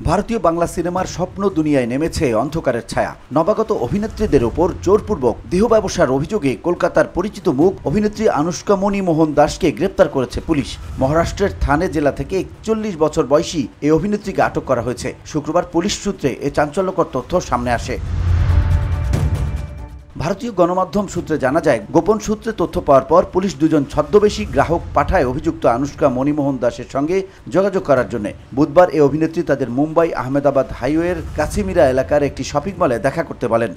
ভারতীয় বাংলা সিনেমার স্বপ্ন দুনিয়ায় নেমেছে অন্ধকারের ছায়া। নবাগত অভিনেত্রীদের ওপর জোরপূর্বক দেহ ব্যবসার অভিযোগে কলকাতার পরিচিত মুখ অভিনেত্রী আনুশকা মণিমোহন দাসকে গ্রেপ্তার করেছে পুলিশ। মহারাষ্ট্রের থানে জেলা থেকে 41 বছর বয়সী এই অভিনেত্রীকে আটক করা হয়েছে। শুক্রবার পুলিশ সূত্রে এ চাঞ্চল্যকর তথ্য সামনে আসে। ভারতীয় গণমাধ্যম সূত্রে জানা যায়, গোপন সূত্রে তথ্য পাওয়ার পর পুলিশ দুজন ছদ্মবেশী গ্রাহক পাঠায় অভিযুক্ত আনুশকা মণিমোহন দাসের সঙ্গে যোগাযোগ করার জন্য। বুধবার এই অভিনেত্রী তাদের মুম্বাই আহমেদাবাদ হাইওয়ের কাছিমিরা এলাকার একটি শপিং মলে দেখা করতে বলেন।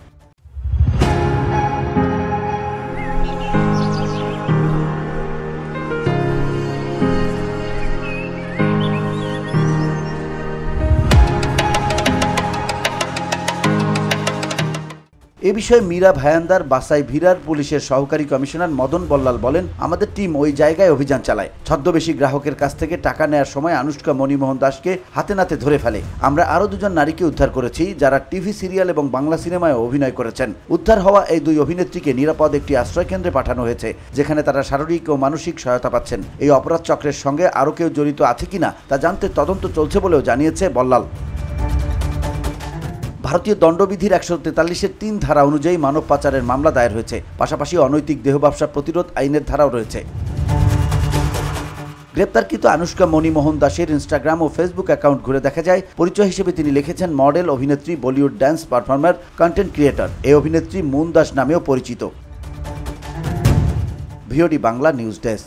এ বিষয়ে মীরা ভায়ান্দার বাসাই ভিরার পুলিশের সহকারী কমিশনার মদন বল্লাল বলেন, আমাদের টিম ওই জায়গায় অভিযান চালায়। ছদ্মবেশী গ্রাহকের কাছ থেকে টাকা নেয়ার সময় আনুশকা মণিমোহন দাসকে হাতে নাতে ধরে ফেলে। আমরা আরও দুজন নারীকে উদ্ধার করেছি, যারা টিভি সিরিয়াল এবং বাংলা সিনেমায় অভিনয় করেছেন। উদ্ধার হওয়া এই দুই অভিনেত্রীকে নিরাপদ একটি আশ্রয় কেন্দ্রে পাঠানো হয়েছে, যেখানে তারা শারীরিক ও মানসিক সহায়তা পাচ্ছেন। এই অপরাধ চক্রের সঙ্গে আরও কেউ জড়িত আছে কিনা তা জানতে তদন্ত চলছে বলেও জানিয়েছে বল্লাল। ভারতীয় দণ্ডবিধির 143-এর 3 ধারা অনুযায়ী মানব পাচারের মামলা দায়ের হয়েছে। পাশাপাশি অনৈতিক দেহ ব্যবসা প্রতিরোধ আইনের ধারাও রয়েছে। গ্রেপ্তারকৃত আনুশকা মণিমোহন দাসের ইনস্টাগ্রাম ও ফেসবুক অ্যাকাউন্ট ঘুরে দেখা যায়, পরিচয় হিসেবে তিনি লিখেছেন মডেল, অভিনেত্রী, Bollywood dance performer, content creator. এই অভিনেত্রী মুন দাস নামেও পরিচিত। VOD Bangla news desk.